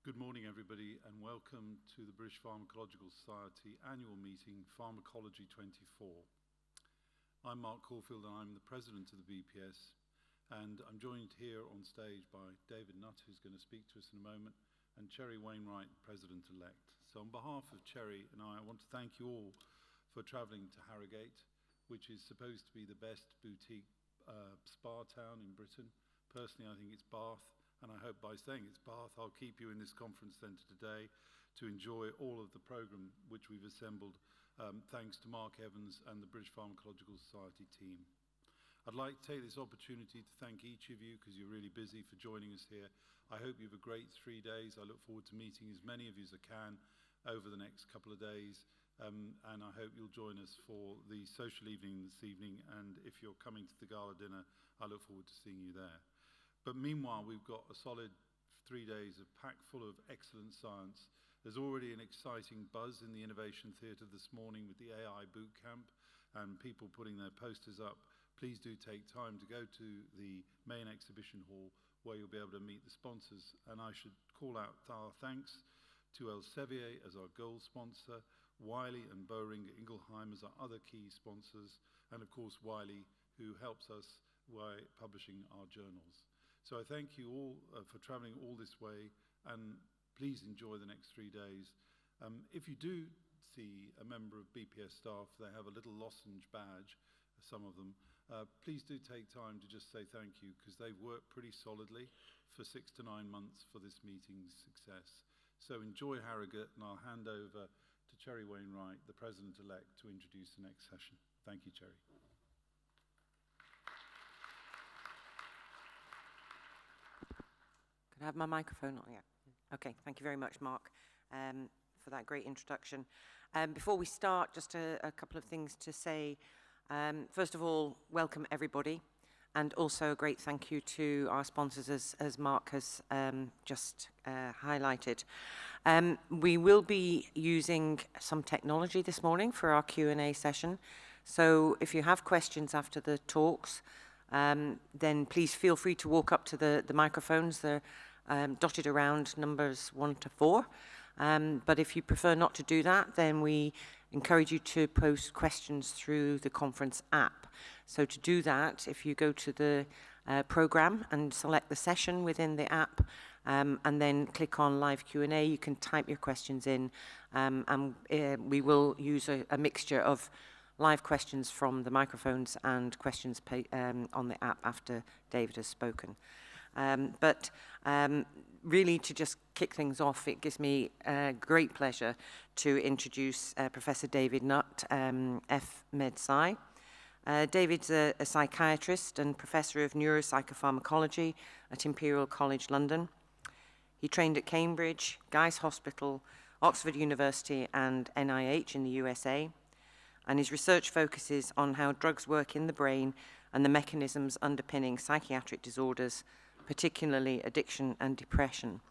Good morning, everybody, and welcome to the British Pharmacological Society annual meeting, Pharmacology 24. I'm Mark Caulfield, and I'm the president of the BPS, and I'm joined here on stage by David Nutt, who's going to speak to us in a moment, and Cherry Wainwright, president-elect. So on behalf of Cherry and I want to thank you all for travelling to Harrogate, which is supposed to be the best boutique spa town in Britain. Personally, I think it's Bath. And I hope by saying it's Bath, I'll keep you in this conference centre today to enjoy all of the programme which we've assembled, thanks to Mark Evans and the British Pharmacological Society team. I'd like to take this opportunity to thank each of you, because you're really busy, for joining us here. I hope you have a great 3 days. I look forward to meeting as many of you as I can over the next couple of days. And I hope you'll join us for the social evening this evening. And if you're coming to the gala dinner, I look forward to seeing you there. But meanwhile, we've got a solid 3 days of packed full of excellent science. There's already an exciting buzz in the Innovation Theatre this morning with the AI Bootcamp and people putting their posters up. Please do take time to go to the main exhibition hall where you'll be able to meet the sponsors. And I should call out our thanks to Elsevier as our gold sponsor, Wiley and Boehringer Ingelheim as our other key sponsors, and of course Wiley, who helps us by publishing our journals. So I thank you all for travelling all this way, and please enjoy the next 3 days. If you do see a member of BPS staff, they have a little lozenge badge, some of them. Please do take time to just say thank you, because they've worked pretty solidly for 6 to 9 months for this meeting's success. So enjoy Harrogate, and I'll hand over to Cherry Wainwright, the President-elect, to introduce the next session. Thank you, Cherry. Can I have my microphone on? Yeah. Okay, thank you very much, Mark, for that great introduction. Before we start, just a couple of things to say. First of all, welcome everybody, and also a great thank you to our sponsors, as Mark has just highlighted. We will be using some technology this morning for our Q&A session. So if you have questions after the talks, then please feel free to walk up to the microphones. They're dotted around numbers 1 to 4. But if you prefer not to do that, then we encourage you to post questions through the conference app. So to do that, if you go to the program and select the session within the app, and then click on Live Q&A, you can type your questions in, and we will use a mixture of live questions from the microphones and questions on the app after David has spoken. But really, to just kick things off, it gives me great pleasure to introduce Professor David Nutt, F.Med.Sci. David's a psychiatrist and professor of neuropsychopharmacology at Imperial College London. He trained at Cambridge, Guy's Hospital, Oxford University and NIH in the USA. And his research focuses on how drugs work in the brain and the mechanisms underpinning psychiatric disorders, particularly addiction and depression.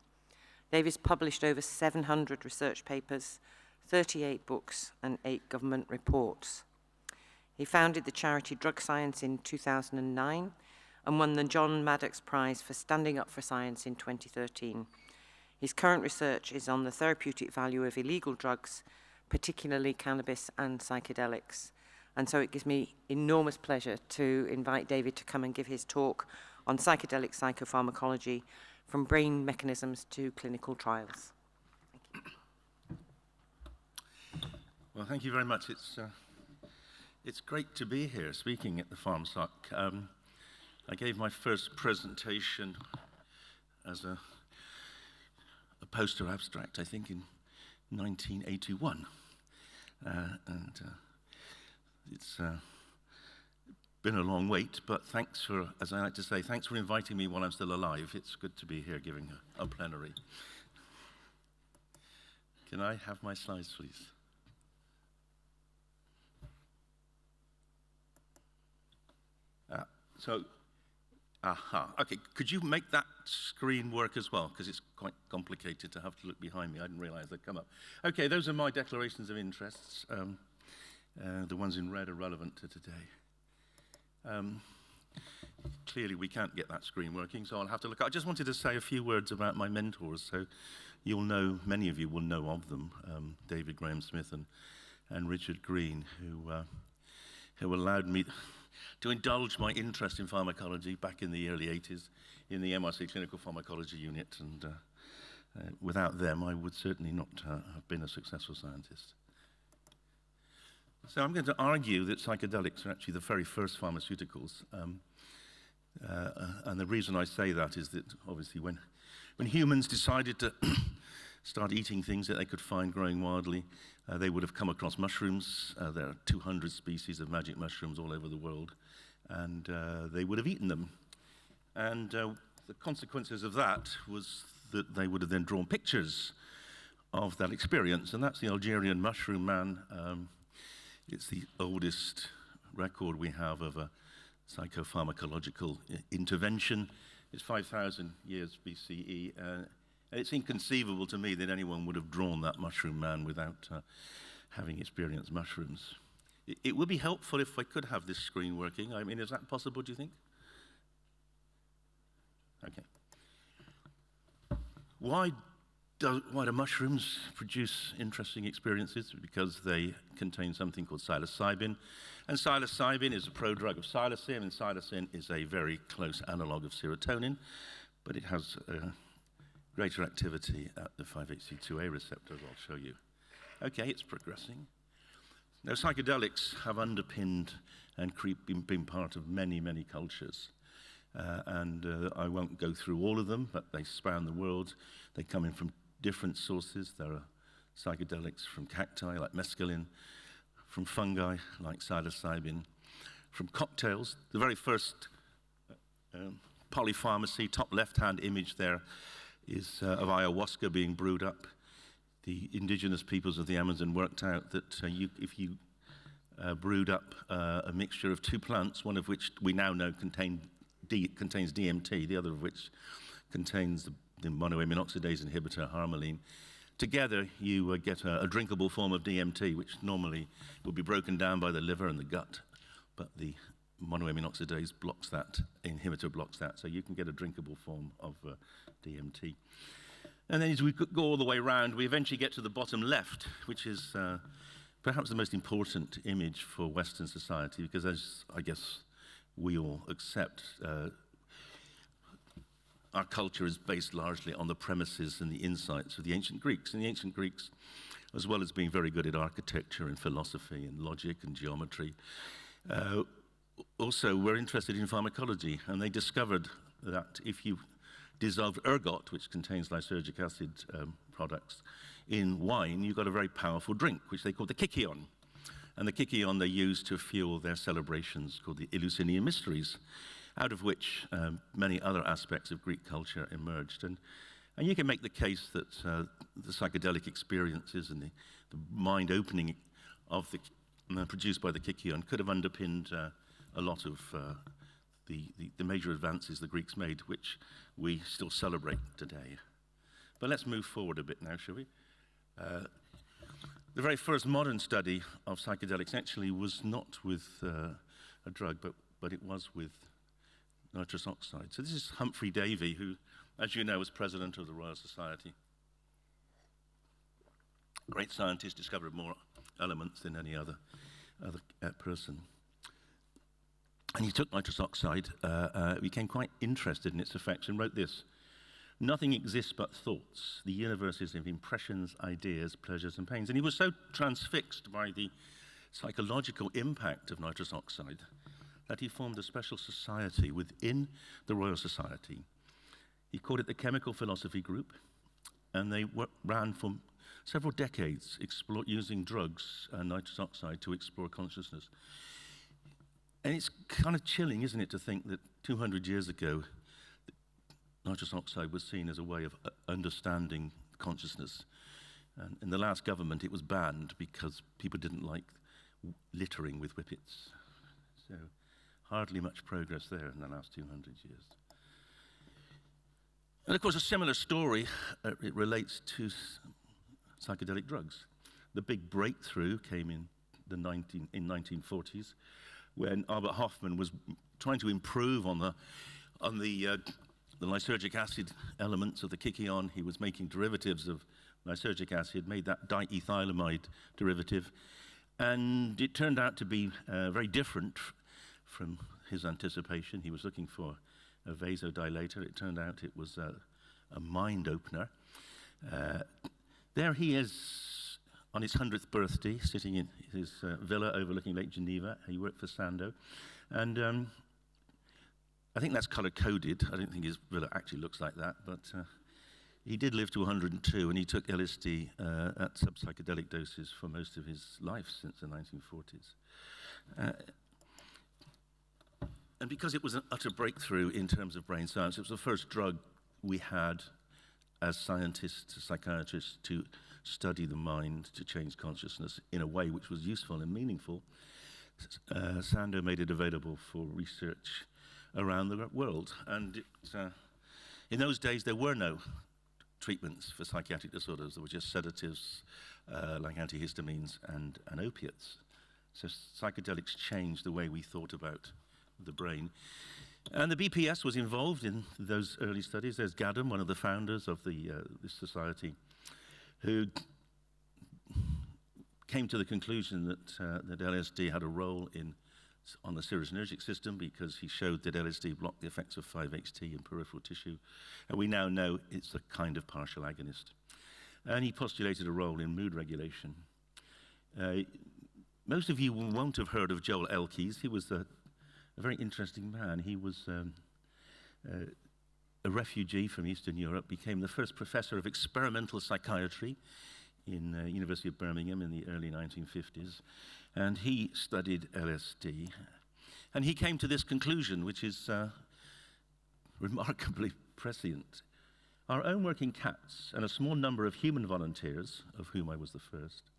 David's published over 700 research papers, 38 books, and 8 government reports. He founded the charity Drug Science in 2009 and won the John Maddox Prize for Standing Up for Science in 2013. His current research is on the therapeutic value of illegal drugs, particularly cannabis and psychedelics. And so it gives me enormous pleasure to invite David to come and give his talk on psychedelic psychopharmacology, from brain mechanisms to clinical trials. Thank you. Well, thank you very much. It's great to be here speaking at the PharmSoc. I gave my first presentation as a poster abstract, I think, in 1981, it's been a long wait, but thanks for, as I like to say, thanks for inviting me while I'm still alive. It's good to be here giving a plenary. Can I have my slides, please? Okay, could you make that screen work as well? Because it's quite complicated to have to look behind me. I didn't realize they'd come up. Okay, those are my declarations of interests. The ones in red are relevant to today. Clearly, we can't get that screen working, so I'll have to look. I just wanted to say a few words about my mentors. So you'll know, many of you will know of them, David Graham Smith and Richard Green, who allowed me to indulge my interest in pharmacology back in the early 80s in the MRC Clinical Pharmacology unit, and without them I would certainly not have been a successful scientist. So I'm going to argue that psychedelics are actually the very first pharmaceuticals, and the reason I say that is that obviously when humans decided to start eating things that they could find growing wildly, they would have come across mushrooms. There are 200 species of magic mushrooms all over the world, and they would have eaten them. And the consequences of that was that they would have then drawn pictures of that experience, and that's the Algerian mushroom man. It's the oldest record we have of a psychopharmacological intervention. It's 5,000 years BCE. It's inconceivable to me that anyone would have drawn that mushroom man without having experienced mushrooms. It would be helpful if I could have this screen working. I mean, is that possible, do you think? Okay. Why do mushrooms produce interesting experiences? Because they contain something called psilocybin. And psilocybin is a prodrug of psilocin, and psilocin is a very close analog of serotonin, but it has greater activity at the 5-HT2A receptor, as I'll show you. Okay, it's progressing. Now, psychedelics have underpinned and been part of many, many cultures. I won't go through all of them, but they span the world. They come in from different sources. There are psychedelics from cacti, like mescaline, from fungi, like psilocybin, from cocktails. The very first polypharmacy, top left-hand image there, is of ayahuasca being brewed up. The indigenous peoples of the Amazon worked out that if you brewed up a mixture of two plants, one of which we now know contains DMT, the other of which contains the monoamine oxidase inhibitor harmaline. Together, you get a drinkable form of DMT, which normally would be broken down by the liver and the gut, but the monoamine oxidase blocks that, inhibitor blocks that, so you can get a drinkable form of DMT. And then as we go all the way around, we eventually get to the bottom left, which is perhaps the most important image for Western society, because as I guess we all accept, our culture is based largely on the premises and the insights of the ancient Greeks. And the ancient Greeks, as well as being very good at architecture and philosophy and logic and geometry, also were interested in pharmacology. And they discovered that if you dissolved ergot, which contains lysergic acid products, in wine, you got a very powerful drink, which they called the kykeon. And the kykeon they used to fuel their celebrations called the Eleusinian Mysteries, out of which many other aspects of Greek culture emerged. And you can make the case that the psychedelic experiences and the mind-opening of produced by the kykeon could have underpinned a lot of the major advances the Greeks made, which we still celebrate today. But let's move forward a bit now, shall we? The very first modern study of psychedelics actually was not with a drug, but it was with nitrous oxide. So this is Humphrey Davy, who, as you know, was president of the Royal Society. Great scientist, discovered more elements than any other person. And he took nitrous oxide, became quite interested in its effects, and wrote this: "Nothing exists but thoughts. The universe is of impressions, ideas, pleasures, and pains." And he was so transfixed by the psychological impact of nitrous oxide that he formed a special society within the Royal Society. He called it the Chemical Philosophy Group, and they ran for several decades using drugs and nitrous oxide to explore consciousness. And it's kind of chilling, isn't it, to think that 200 years ago, nitrous oxide was seen as a way of understanding consciousness. And in the last government, it was banned because people didn't like littering with whippets. So hardly much progress there in the last 200 years. And of course, a similar story, it relates to psychedelic drugs. The big breakthrough came in the 1940s, when Albert Hofmann was trying to improve on the the lysergic acid elements of the kykeon. He was making derivatives of lysergic acid, made that diethylamide derivative, and it turned out to be very different from his anticipation. He was looking for a vasodilator. It turned out it was a mind opener. There he is on his 100th birthday, sitting in his villa overlooking Lake Geneva. He worked for Sandoz. And I think that's color-coded. I don't think his villa actually looks like that, but he did live to 102, and he took LSD at sub-psychedelic doses for most of his life since the 1940s. And because it was an utter breakthrough in terms of brain science, it was the first drug we had as scientists, psychiatrists, to study the mind, to change consciousness in a way which was useful and meaningful. Sandoz made it available for research around the world. And in those days, there were no treatments for psychiatric disorders. There were just sedatives like antihistamines and opiates. So psychedelics changed the way we thought about the brain. And the BPS was involved in those early studies. There's Gadam, one of the founders of this society, who came to the conclusion that LSD had a role on the serotonergic system because he showed that LSD blocked the effects of 5-HT in peripheral tissue. And we now know it's a kind of partial agonist. And he postulated a role in mood regulation. Most of you won't have heard of Joel Elkes. He was a very interesting man. He was a refugee from Eastern Europe, became the first professor of experimental psychiatry in University of Birmingham in the early 1950s. And he studied LSD. And he came to this conclusion, which is remarkably prescient. Our own work in cats and a small number of human volunteers, of whom I was the first,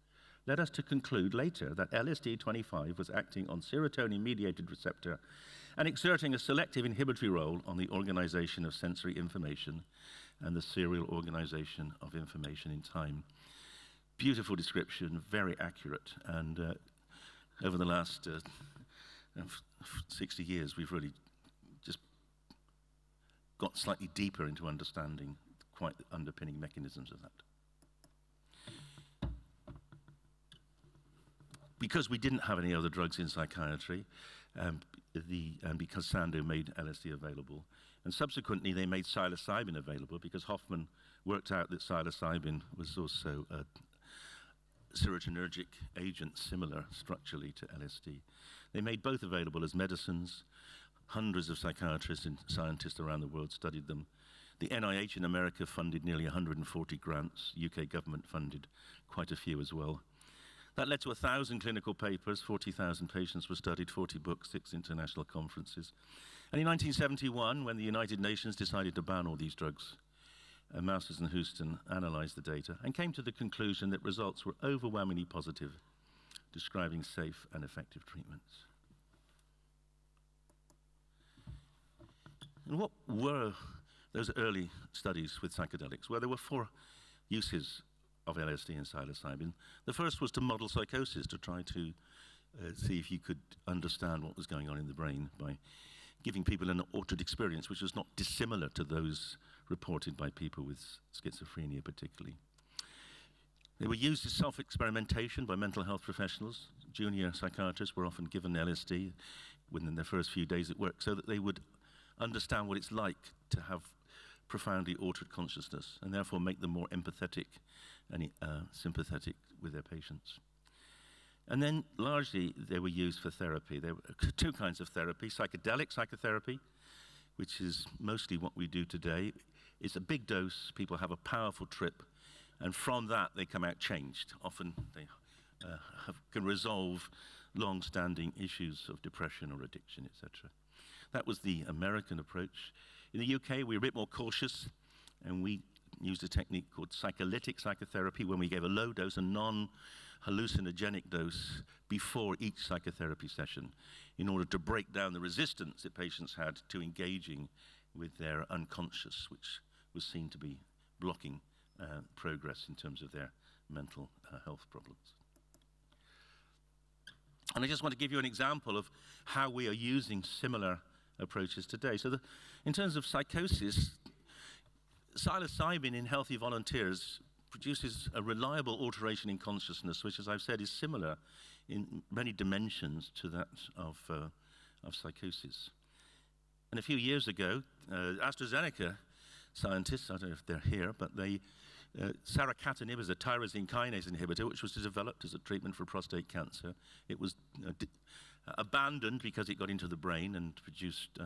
led us to conclude later that LSD-25 was acting on serotonin-mediated receptor and exerting a selective inhibitory role on the organization of sensory information and the serial organization of information in time. Beautiful description, very accurate, and over the last 60 years, we've really just got slightly deeper into understanding quite the underpinning mechanisms of that. Because we didn't have any other drugs in psychiatry, and because Sandoz made LSD available, and subsequently they made psilocybin available because Hoffman worked out that psilocybin was also a serotonergic agent similar structurally to LSD. They made both available as medicines. Hundreds of psychiatrists and scientists around the world studied them. The NIH in America funded nearly 140 grants. UK government funded quite a few as well. That led to 1,000 clinical papers, 40,000 patients were studied, 40 books, 6 international conferences. And in 1971, when the United Nations decided to ban all these drugs, Mousers and Houston analyzed the data and came to the conclusion that results were overwhelmingly positive, describing safe and effective treatments. And what were those early studies with psychedelics? Well, there were 4 uses of LSD and psilocybin. The first was to model psychosis, to try to see if you could understand what was going on in the brain by giving people an altered experience, which was not dissimilar to those reported by people with schizophrenia particularly. They were used as self-experimentation by mental health professionals. Junior psychiatrists were often given LSD within their first few days at work so that they would understand what it's like to have profoundly altered consciousness and therefore make them more empathetic and sympathetic with their patients. And then largely they were used for therapy. There were 2 kinds of therapy: psychedelic psychotherapy, which is mostly what we do today. It's a big dose, people have a powerful trip, and from that they come out changed. Often they can resolve long-standing issues of depression or addiction, etc. That was the American approach. In the UK, we were a bit more cautious, and we used a technique called psycholytic psychotherapy, when we gave a low dose, a non-hallucinogenic dose, before each psychotherapy session, in order to break down the resistance that patients had to engaging with their unconscious, which was seen to be blocking progress in terms of their mental health problems. And I just want to give you an example of how we are using similar approaches today. So in terms of psychosis, psilocybin in healthy volunteers produces a reliable alteration in consciousness, which, as I've said, is similar in many dimensions to that of psychosis. And a few years ago, AstraZeneca scientists, I don't know if they're here, but saracatinib is a tyrosine kinase inhibitor, which was developed as a treatment for prostate cancer. It was abandoned because it got into the brain and produced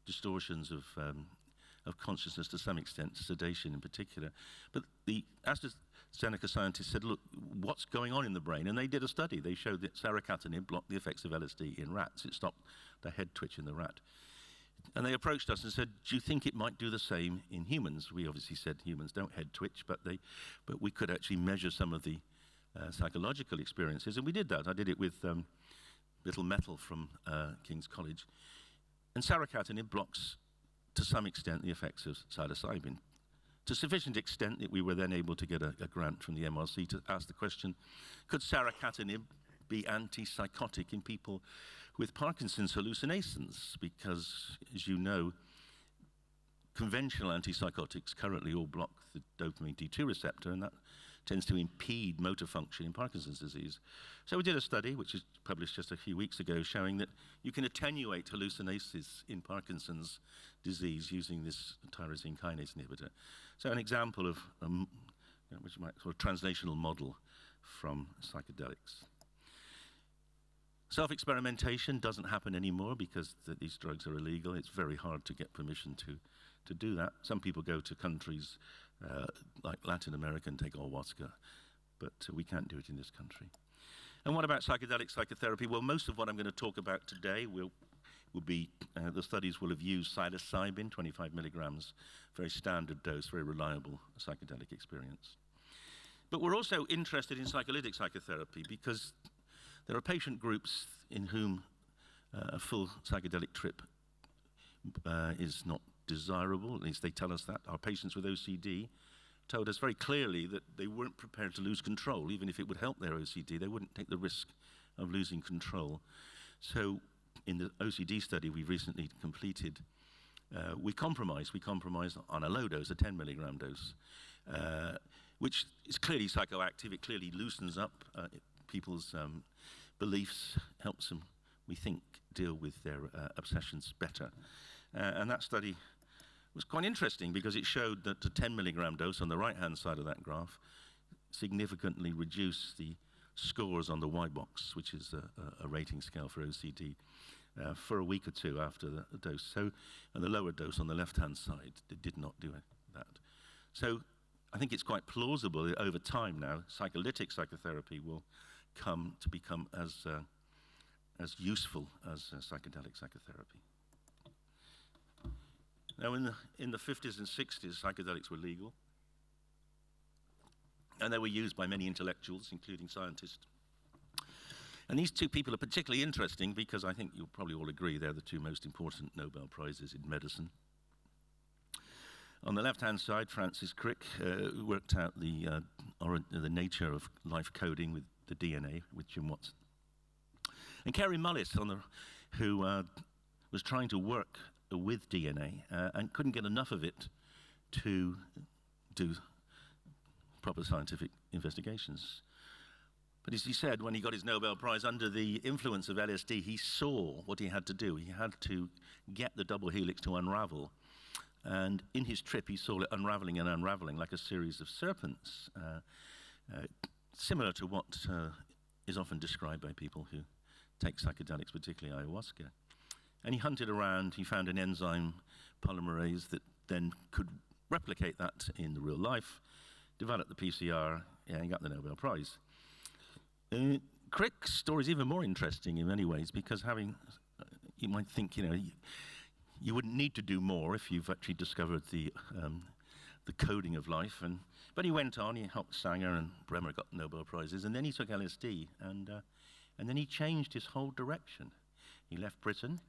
distortions of consciousness to some extent, sedation in particular. But the AstraZeneca scientists said, look, what's going on in the brain? And they did a study. They showed that saracatinib blocked the effects of LSD in rats. It stopped the head twitch in the rat. And they approached us and said, do you think it might do the same in humans? We obviously said humans don't head twitch, but we could actually measure some of the psychological experiences. And we did that. I did it with little metal from King's College. And saracatinib blocks, to some extent, the effects of psilocybin, to sufficient extent that we were then able to get a grant from the MRC to ask the question, could saracatinib be antipsychotic in people with Parkinson's hallucinations? Because, as you know, conventional antipsychotics currently all block the dopamine D2 receptor, and that tends to impede motor function in Parkinson's disease. So we did a study, which was published just a few weeks ago, showing that you can attenuate hallucinations in Parkinson's disease using this tyrosine kinase inhibitor. So an example of which you might sort of translational model from psychedelics. Self-experimentation doesn't happen anymore because these drugs are illegal. It's very hard to get permission to do that. Some people go to countries like Latin America and take ayahuasca, but we can't do it in this country. And what about psychedelic psychotherapy? Well, most of what I'm going to talk about today will be, the studies will have used psilocybin, 25 milligrams, very standard dose, very reliable psychedelic experience. But we're also interested in psycholytic psychotherapy because there are patient groups in whom a full psychedelic trip is not desirable, at least they tell us that. Our patients with OCD told us very clearly that they weren't prepared to lose control. Even if it would help their OCD, they wouldn't take the risk of losing control. So in the OCD study we recently completed, we compromised on a low dose, a 10 milligram dose, which is clearly psychoactive. It clearly loosens up people's beliefs, helps them, we think, deal with their obsessions better. And that study was quite interesting because it showed that the 10 milligram dose on the right-hand side of that graph significantly reduced the scores on the Y-box, which is a rating scale for OCD, for a week or two after the dose. So, and the lower dose on the left-hand side, it did not do that. So I think it's quite plausible that over time now, psycholytic psychotherapy will come to become as useful as psychedelic psychotherapy. Now, in the 50s and 60s, psychedelics were legal, and they were used by many intellectuals, including scientists. And these two people are particularly interesting because I think you'll probably all agree they're the two most important Nobel Prizes in medicine. On the left-hand side, Francis Crick worked out the nature of life coding with the DNA with Jim Watson. And Kerry Mullis, who was trying to work with DNA and couldn't get enough of it to do proper scientific investigations. But as he said, when he got his Nobel Prize, under the influence of LSD, he saw what he had to do. He had to get the double helix to unravel. And in his trip, he saw it unraveling and unraveling like a series of serpents, similar to what is often described by people who take psychedelics, particularly ayahuasca. And he hunted around, he found an enzyme polymerase that then could replicate that in the real life, developed the PCR, and he got the Nobel Prize. Crick's story is even more interesting in many ways because you might think, you wouldn't need to do more if you've actually discovered the coding of life. But he went on, he helped Sanger and Bremer got Nobel Prizes, and then he took LSD, and then he changed his whole direction. He left Britain,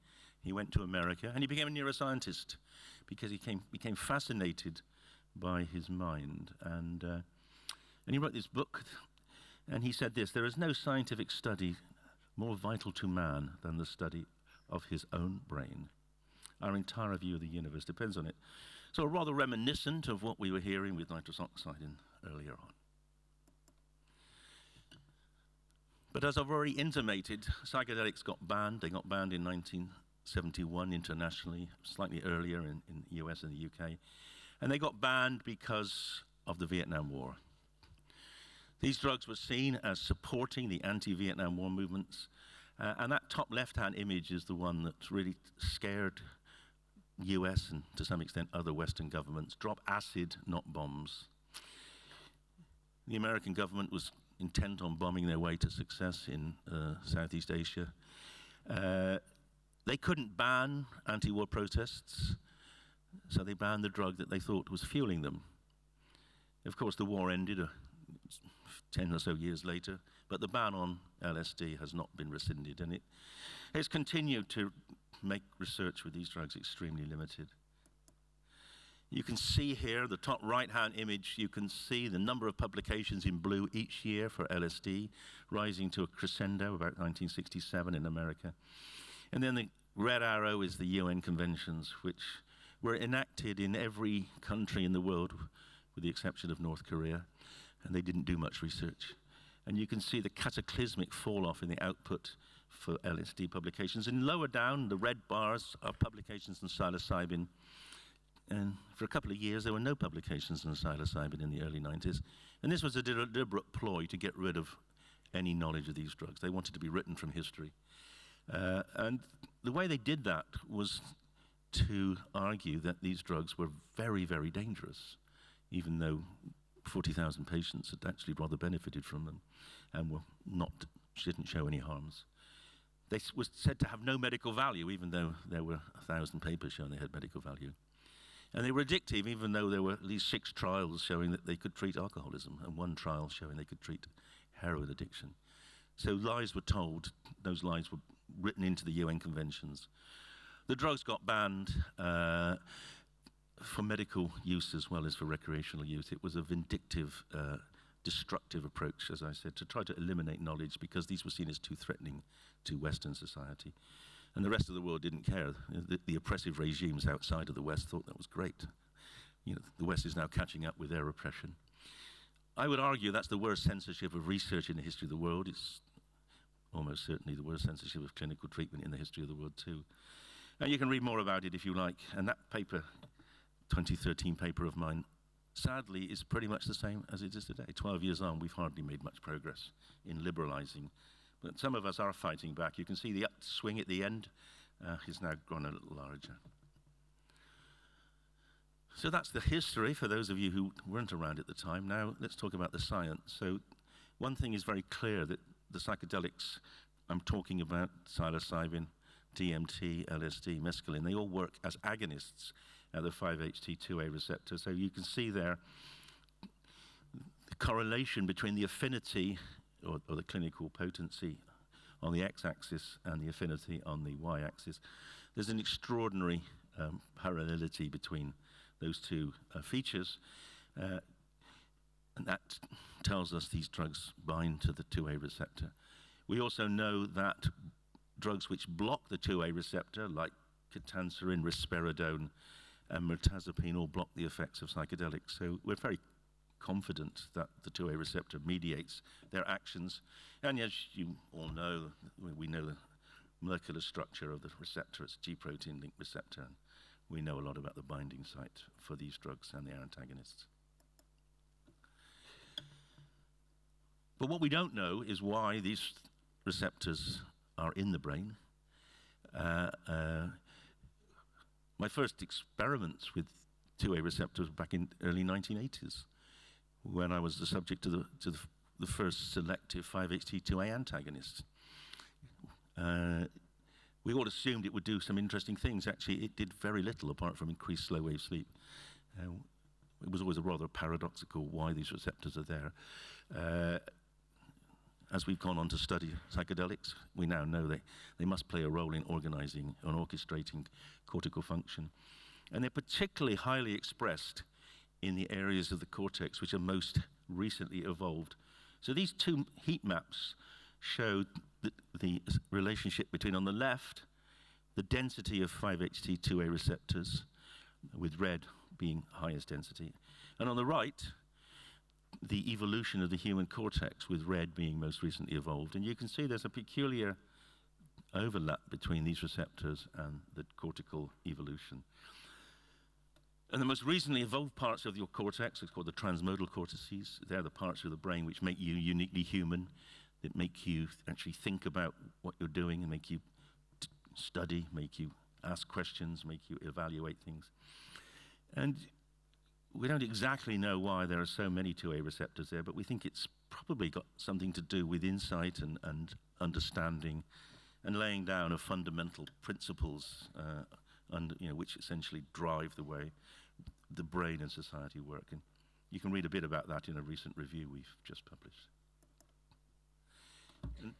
he went to America, and he became a neuroscientist because he became fascinated by his mind. And he wrote this book, and he said this: there is no scientific study more vital to man than the study of his own brain. our entire view of the universe depends on it. So rather reminiscent of what we were hearing with nitrous oxide earlier on. But as I've already intimated, psychedelics got banned. They got banned in 1971 internationally, slightly earlier in the US and the UK. And they got banned because of the Vietnam War. These drugs were seen as supporting the anti-Vietnam War movements. And that top left-hand image is the one that really scared US and to some extent other Western governments. Drop acid, not bombs. The American government was intent on bombing their way to success in Southeast Asia. They couldn't ban anti-war protests, so they banned the drug that they thought was fueling them. Of course, the war ended 10 or so years later, but the ban on LSD has not been rescinded, and it has continued to make research with these drugs extremely limited. You can see here, the top right-hand image, you can see the number of publications in blue each year for LSD, rising to a crescendo about 1967 in America. And then the red arrow is the UN conventions, which were enacted in every country in the world, with the exception of North Korea, and they didn't do much research. And you can see the cataclysmic fall-off in the output for LSD publications. And lower down, the red bars are publications on psilocybin. And for a couple of years, there were no publications on psilocybin in the early 90s. And this was a deliberate ploy to get rid of any knowledge of these drugs. They wanted to be written from history. And the way they did that was to argue that these drugs were very, very dangerous, even though 40,000 patients had actually rather benefited from them and didn't show any harms. They were said to have no medical value, even though there were 1,000 papers showing they had medical value. And they were addictive, even though there were at least 6 trials showing that they could treat alcoholism, and 1 trial showing they could treat heroin addiction. So lies were told, those lies were written into the UN conventions. The drugs got banned for medical use as well as for recreational use. It was a vindictive, destructive approach, as I said, to try to eliminate knowledge because these were seen as too threatening to Western society. And the rest of the world didn't care. The oppressive regimes outside of the West thought that was great. You know, the West is now catching up with their repression. I would argue that's the worst censorship of research in the history of the world. It's almost certainly the worst censorship of clinical treatment in the history of the world too. And you can read more about it if you like. And that paper, 2013 paper of mine, sadly is pretty much the same as it is today. 12 years on, we've hardly made much progress in liberalizing. But some of us are fighting back. You can see the upswing at the end has now grown a little larger. So that's the history for those of you who weren't around at the time. Now let's talk about the science. So one thing is very clear, that the psychedelics I'm talking about, psilocybin, DMT, LSD, mescaline, they all work as agonists at the 5-HT2A receptor. So you can see there the correlation between the affinity or the clinical potency on the x-axis and the affinity on the y-axis. There's an extraordinary parallelity between those two features, and that tells us these drugs bind to the 2A receptor. We also know that drugs which block the 2A receptor, like ketanserin, risperidone, and mirtazapine, all block the effects of psychedelics. So we're very confident that the 2A receptor mediates their actions. And as you all know, we know the molecular structure of the receptor. It's a G-protein linked receptor. And we know a lot about the binding site for these drugs and their antagonists. But what we don't know is why these receptors are in the brain. My first experiments with 2A receptors back in early 1980s, when I was the subject to the first selective 5-HT2A antagonist. We all assumed it would do some interesting things. Actually, it did very little apart from increase slow-wave sleep. It was always a rather paradoxical why these receptors are there. As we've gone on to study psychedelics, we now know they must play a role in organizing and orchestrating cortical function. And they're particularly highly expressed in the areas of the cortex which are most recently evolved. So these two heat maps show the relationship between, on the left, the density of 5-HT2A receptors, with red being highest density. And on the right, the evolution of the human cortex, with red being most recently evolved. And you can see there's a peculiar overlap between these receptors and the cortical evolution. And the most recently evolved parts of your cortex are called the transmodal cortices. They're the parts of the brain which make you uniquely human, that make you actually think about what you're doing and make you study, make you ask questions, make you evaluate things. And we don't exactly know why there are so many 2A receptors there, but we think it's probably got something to do with insight and understanding and laying down of fundamental principles which essentially drive the way the brain and society work. And you can read a bit about that in a recent review we've just published. And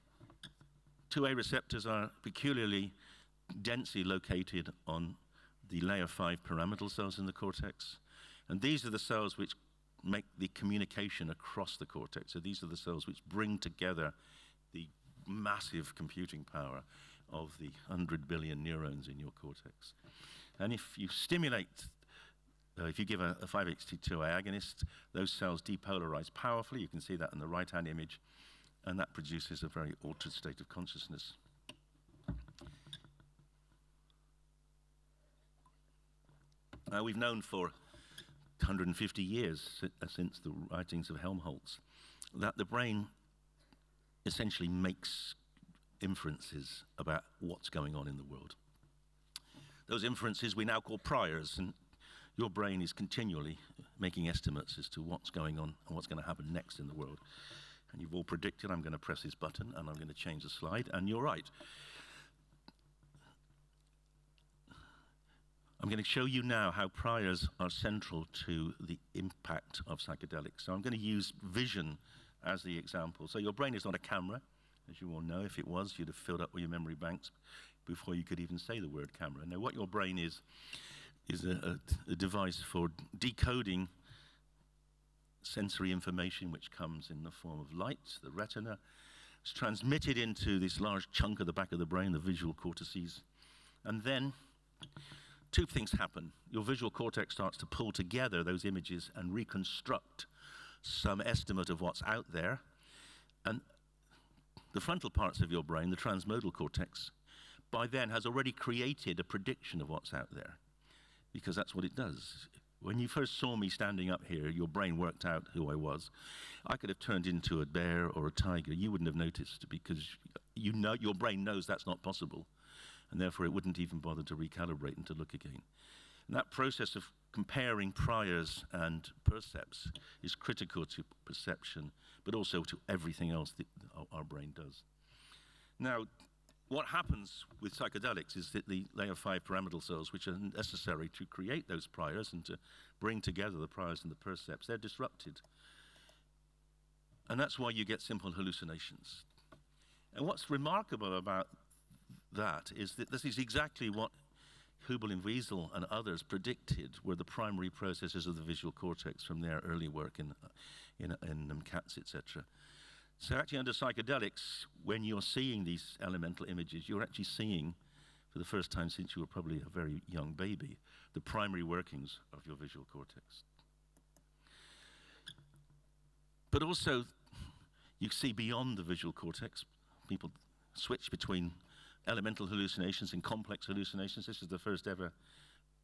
2A receptors are peculiarly densely located on the layer 5 pyramidal cells in the cortex. And these are the cells which make the communication across the cortex. So these are the cells which bring together the massive computing power of the 100 billion neurons in your cortex. And if you stimulate, if you give a 5-HT2A agonist, those cells depolarize powerfully. You can see that in the right-hand image, and that produces a very altered state of consciousness. We've known for 150 years, since the writings of Helmholtz, that the brain essentially makes inferences about what's going on in the world. Those inferences we now call priors, and your brain is continually making estimates as to what's going on and what's going to happen next in the world. And you've all predicted I'm going to press this button and I'm going to change the slide, and you're right. I'm going to show you now how priors are central to the impact of psychedelics. So I'm going to use vision as the example. So your brain is not a camera, as you all know. If it was, you'd have filled up with your memory banks before you could even say the word camera. Now, what your brain is a device for decoding sensory information which comes in the form of light, the retina. It's transmitted into this large chunk of the back of the brain, the visual cortices. And then two things happen. Your visual cortex starts to pull together those images and reconstruct some estimate of what's out there. And the frontal parts of your brain, the transmodal cortex, by then has already created a prediction of what's out there, because that's what it does. When you first saw me standing up here, your brain worked out who I was. I could have turned into a bear or a tiger. You wouldn't have noticed, because you know, your brain knows that's not possible, and therefore it wouldn't even bother to recalibrate and to look again. And that process of comparing priors and percepts is critical to perception, but also to everything else that our brain does. Now, what happens with psychedelics is that the layer 5 pyramidal cells, which are necessary to create those priors and to bring together the priors and the percepts, they're disrupted. And that's why you get simple hallucinations. And what's remarkable about that is that this is exactly what Hubel and Wiesel and others predicted were the primary processes of the visual cortex from their early work in cats, etc. So actually under psychedelics, when you're seeing these elemental images, you're actually seeing, for the first time since you were probably a very young baby, the primary workings of your visual cortex. But also, you see beyond the visual cortex. People switch between elemental hallucinations and complex hallucinations. This is the first ever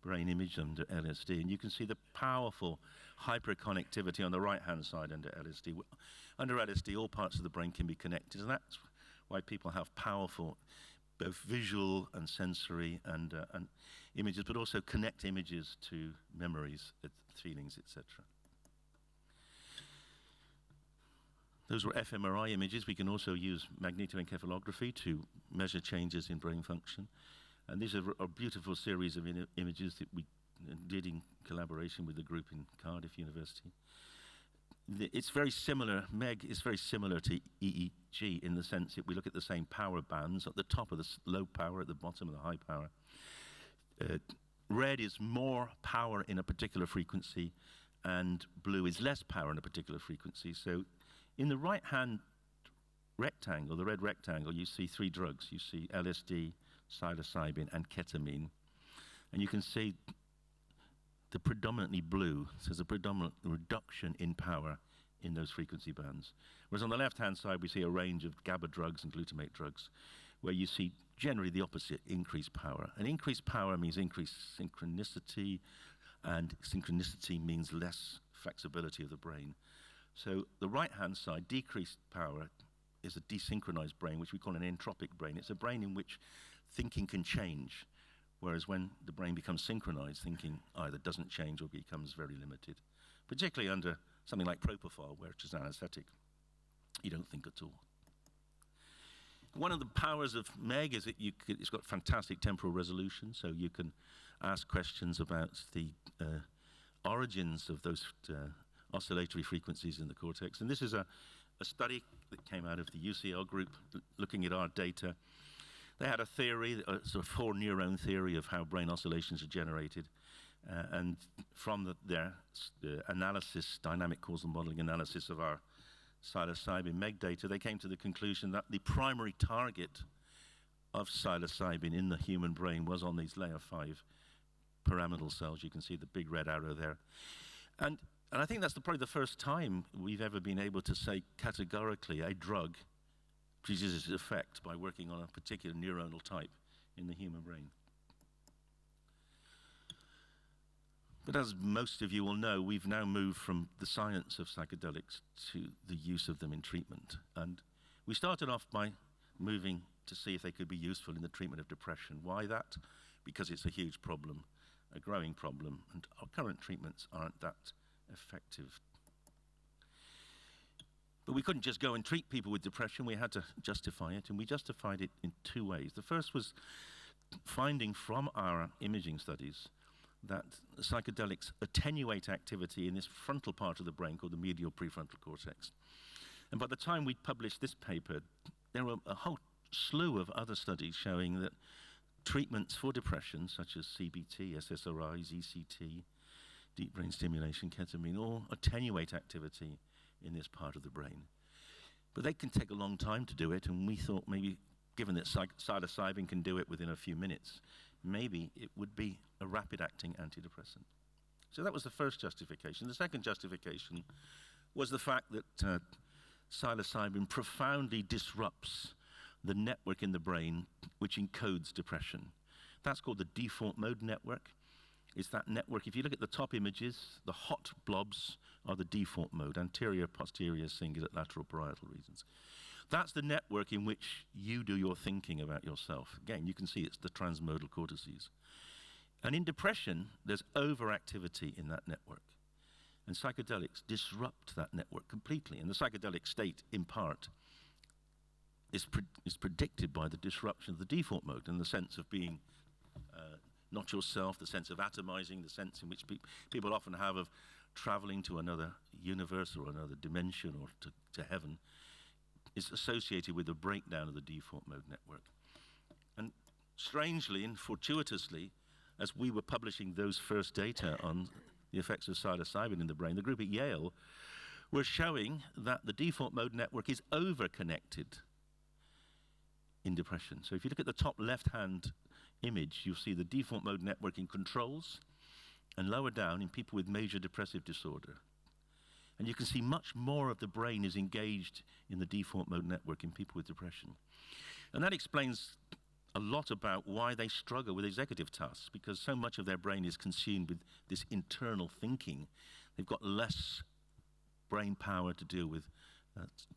brain image under LSD, and you can see the powerful hyperconnectivity on the right-hand side under LSD. Under LSD, all parts of the brain can be connected, and that's why people have powerful both visual and sensory and images, but also connect images to memories, feelings, etc. Those were fMRI images. We can also use magnetoencephalography to measure changes in brain function. And these are a beautiful series of images that we did in collaboration with the group in Cardiff University. It's very similar, MEG is very similar to EEG in the sense that we look at the same power bands, at the top of the low power, at the bottom of the high power. Red is more power in a particular frequency, and blue is less power in a particular frequency. So in the right-hand rectangle, the red rectangle, you see three drugs. You see LSD, psilocybin, and ketamine. And you can see the predominantly blue, so there's a predominant reduction in power in those frequency bands. Whereas on the left-hand side, we see a range of GABA drugs and glutamate drugs, where you see generally the opposite, increased power. And increased power means increased synchronicity, and synchronicity means less flexibility of the brain. So the right-hand side, decreased power, is a desynchronized brain, which we call an entropic brain. It's a brain in which thinking can change, whereas when the brain becomes synchronized, thinking either doesn't change or becomes very limited, particularly under something like propofol, which is anesthetic. You don't think at all. One of the powers of MEG is that it's got fantastic temporal resolution, so you can ask questions about the origins of those oscillatory frequencies in the cortex. And this is a study that came out of the UCL group looking at our data. They had a theory, a sort of 4-neuron theory of how brain oscillations are generated. And from their analysis, dynamic causal modeling analysis of our psilocybin MEG data, they came to the conclusion that the primary target of psilocybin in the human brain was on these layer 5 pyramidal cells. You can see the big red arrow there. And I think that's probably the first time we've ever been able to say categorically a drug produces its effect by working on a particular neuronal type in the human brain. But as most of you will know, we've now moved from the science of psychedelics to the use of them in treatment. And we started off by moving to see if they could be useful in the treatment of depression. Why that? Because it's a huge problem, a growing problem, and our current treatments aren't that effective. But we couldn't just go and treat people with depression. We had to justify it, and we justified it in 2 ways. The first was finding from our imaging studies that psychedelics attenuate activity in this frontal part of the brain called the medial prefrontal cortex. And by the time we published this paper, there were a whole slew of other studies showing that treatments for depression, such as CBT, SSRIs, ECT, deep brain stimulation, ketamine, all attenuate activity in this part of the brain. But they can take a long time to do it, and we thought maybe, given that psilocybin can do it within a few minutes, maybe it would be a rapid-acting antidepressant. So that was the first justification. The second justification was the fact that psilocybin profoundly disrupts the network in the brain which encodes depression. That's called the default mode network. It's that network, if you look at the top images, the hot blobs are the default mode, anterior, posterior, cingulate, lateral, parietal regions. That's the network in which you do your thinking about yourself. Again, you can see it's the transmodal cortices. And in depression, there's overactivity in that network. And psychedelics disrupt that network completely. And the psychedelic state, in part, is predicted by the disruption of the default mode and the sense of being not yourself, the sense of atomizing, the sense in which people often have of traveling to another universe or another dimension or to heaven, is associated with the breakdown of the default mode network. And strangely and fortuitously, as we were publishing those first data on the effects of psilocybin in the brain, the group at Yale were showing that the default mode network is over-connected in depression. So if you look at the top left-hand image, you'll see the default mode network in controls, and lower down in people with major depressive disorder. And you can see much more of the brain is engaged in the default mode network in people with depression. And that explains a lot about why they struggle with executive tasks, because so much of their brain is consumed with this internal thinking. They've got less brain power to deal with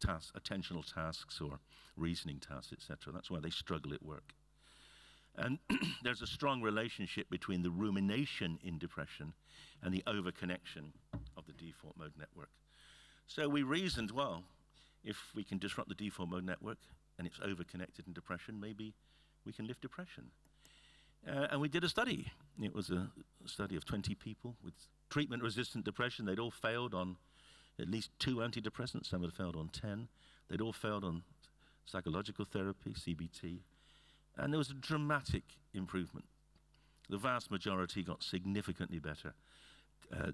attentional tasks or reasoning tasks, etc. That's why they struggle at work. And there's a strong relationship between the rumination in depression and the overconnection of the default mode network. So we reasoned, well, if we can disrupt the default mode network and it's overconnected in depression, maybe we can lift depression. And we did a study. It was a study of 20 people with treatment-resistant depression. They'd all failed on at least 2 antidepressants. Some had failed on 10. They'd all failed on psychological therapy, CBT. And there was a dramatic improvement. The vast majority got significantly better.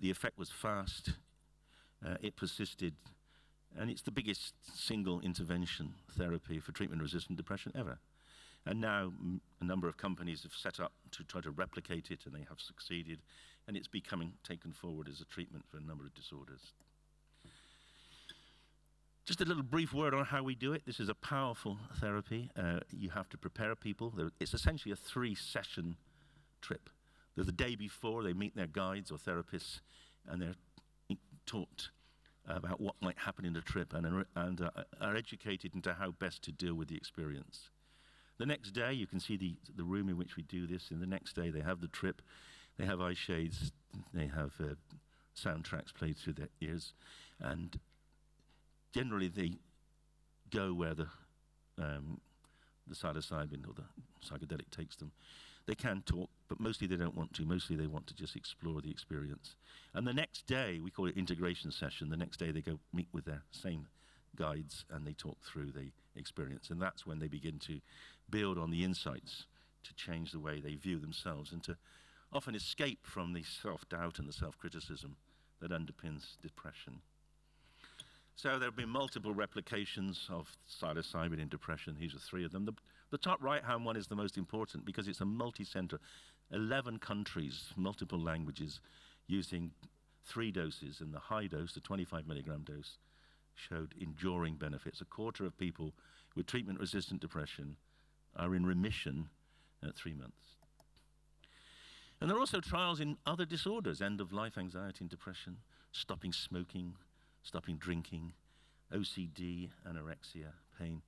The effect was fast. It persisted. And it's the biggest single intervention therapy for treatment-resistant depression ever. And now a number of companies have set up to try to replicate it, and they have succeeded, and it's becoming taken forward as a treatment for a number of disorders. Just a little brief word on how we do it. This is a powerful therapy. You have to prepare people. It's essentially a 3-session trip. The day before, they meet their guides or therapists, and they're taught about what might happen in the trip and are educated into how best to deal with the experience. The next day, you can see the room in which we do this, and the next day they have the trip, they have eye shades, they have soundtracks played through their ears, and generally they go where the psilocybin or the psychedelic takes them. They can talk, but mostly they don't want to. Mostly they want to just explore the experience. And the next day, we call it integration session, the next day they go meet with their same guides and they talk through the experience. And that's when they begin to build on the insights to change the way they view themselves and to often escape from the self-doubt and the self-criticism that underpins depression. So there have been multiple replications of psilocybin in depression. These are 3 of them. The top right-hand one is the most important because it's a multi-center, 11 countries, multiple languages, using 3 doses, and the high dose, the 25 milligram dose, showed enduring benefits. A quarter of people with treatment-resistant depression are in remission at 3 months. And there are also trials in other disorders, end-of-life anxiety and depression, stopping smoking, stopping drinking, OCD, anorexia, pain.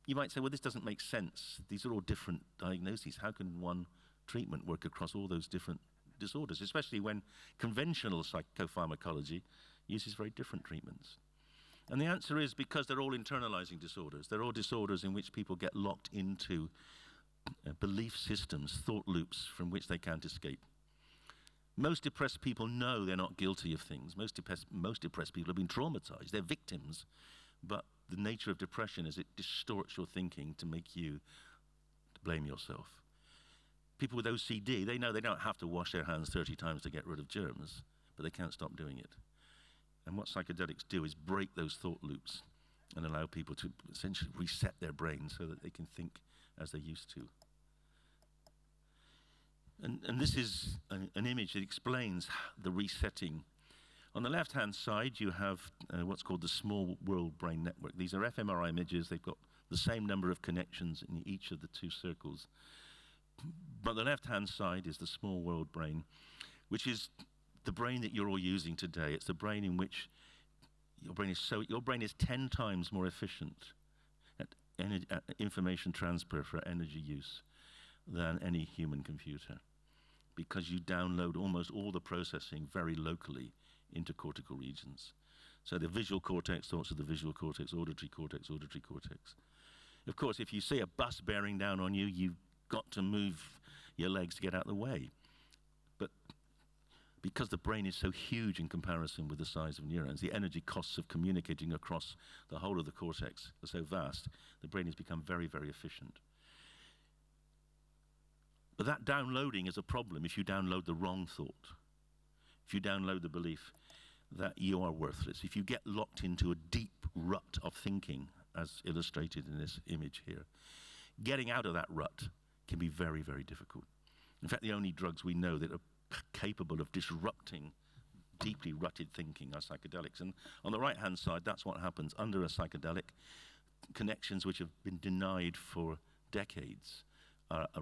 You might say, well, this doesn't make sense. These are all different diagnoses. How can one treatment work across all those different disorders, especially when conventional psychopharmacology uses very different treatments? And the answer is because they're all internalizing disorders. They're all disorders in which people get locked into belief systems, thought loops from which they can't escape. Most depressed people know they're not guilty of things. Most depressed people have been traumatized. They're victims. But the nature of depression is it distorts your thinking to make you blame yourself. People with OCD, they know they don't have to wash their hands 30 times to get rid of germs, but they can't stop doing it. And what psychedelics do is break those thought loops and allow people to essentially reset their brain so that they can think as they used to. And this is an image that explains the resetting. On the left-hand side, you have what's called the small world brain network. These are fMRI images. They've got the same number of connections in each of the 2 circles. But the left-hand side is the small world brain, which is the brain that you're all using today. It's the brain in which your brain is 10 times more efficient at information transfer for energy use than any human computer, because you download almost all the processing very locally into cortical regions. So the visual cortex, thoughts of the visual cortex, auditory cortex, auditory cortex. Of course, if you see a bus bearing down on you, you've got to move your legs to get out of the way. But because the brain is so huge in comparison with the size of neurons, the energy costs of communicating across the whole of the cortex are so vast, the brain has become very, very efficient. But that downloading is a problem if you download the wrong thought. If you download the belief that you are worthless, if you get locked into a deep rut of thinking, as illustrated in this image here, getting out of that rut can be very, very difficult. In fact, the only drugs we know that are capable of disrupting deeply rutted thinking are psychedelics. And on the right-hand side, that's what happens. Under a psychedelic, connections which have been denied for decades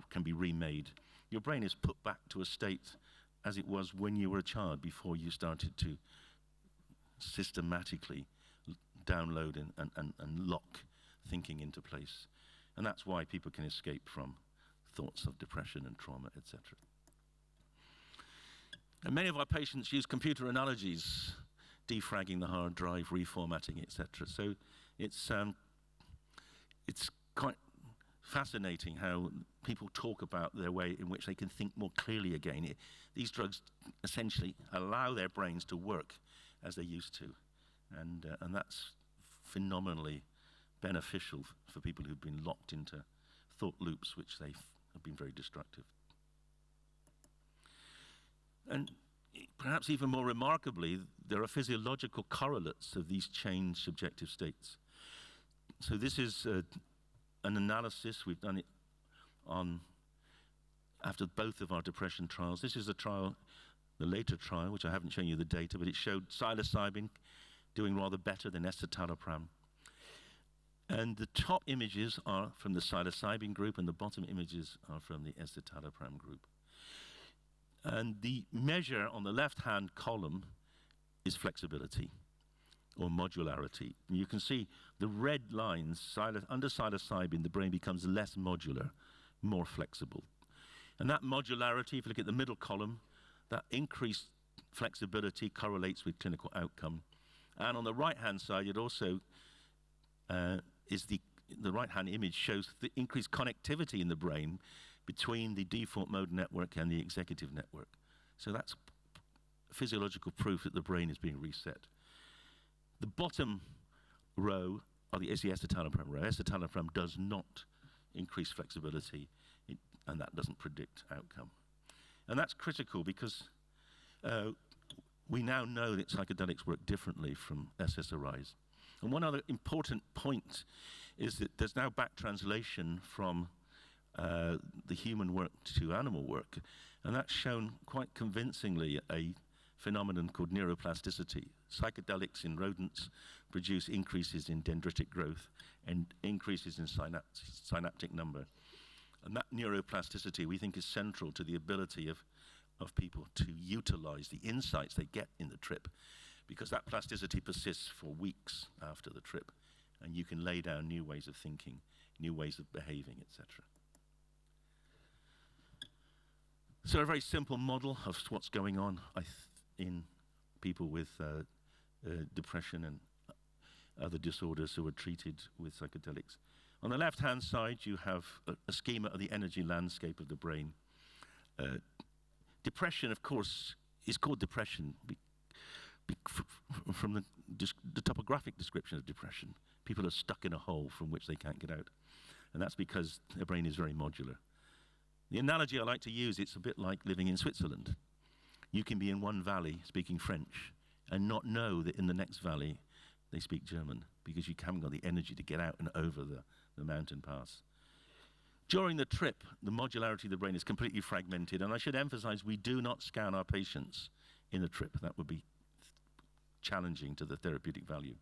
can be remade. Your brain is put back to a state as it was when you were a child, before you started to systematically download and lock thinking into place. And that's why people can escape from thoughts of depression and trauma, etc. And many of our patients use computer analogies, defragging the hard drive, reformatting, etc. So it's quite fascinating how people talk about their way in which they can think more clearly again. These drugs essentially allow their brains to work as they used to, and that's phenomenally beneficial for people who've been locked into thought loops which have been very destructive. And perhaps even more remarkably, there are physiological correlates of these changed subjective states. So this is an analysis. We've done it after both of our depression trials. This is a trial, the later trial, which I haven't shown you the data, but it showed psilocybin doing rather better than escitalopram. And the top images are from the psilocybin group, and the bottom images are from the escitalopram group. And the measure on the left-hand column is flexibility, or modularity. And you can see the red lines, under psilocybin, the brain becomes less modular, more flexible. And that modularity, if you look at the middle column, that increased flexibility correlates with clinical outcome. And on the right-hand side, it also is the right-hand image shows the increased connectivity in the brain between the default mode network and the executive network. So that's physiological proof that the brain is being reset. The bottom row is the escitalopram row. Escitalopram does not increase flexibility, and that doesn't predict outcome. And that's critical because we now know that psychedelics work differently from SSRIs. And one other important point is that there's now back translation from the human work to animal work, and that's shown quite convincingly a phenomenon called neuroplasticity. Psychedelics in rodents produce increases in dendritic growth and increases in synaptic number. And that neuroplasticity, we think, is central to the ability of people to utilize the insights they get in the trip, because that plasticity persists for weeks after the trip, and you can lay down new ways of thinking, new ways of behaving, etc. So a very simple model of what's going on in people with depression and other disorders who are treated with psychedelics. On the left-hand side, you have a schema of the energy landscape of the brain. Depression, of course, is called depression from the topographic description of depression. People are stuck in a hole from which they can't get out. And that's because their brain is very modular. The analogy I like to use, it's a bit like living in Switzerland. You can be in one valley speaking French and not know that in the next valley they speak German, because you haven't got the energy to get out and over the mountain pass. During the trip, the modularity of the brain is completely fragmented, and I should emphasize we do not scan our patients in the trip. That would be challenging to the therapeutic value.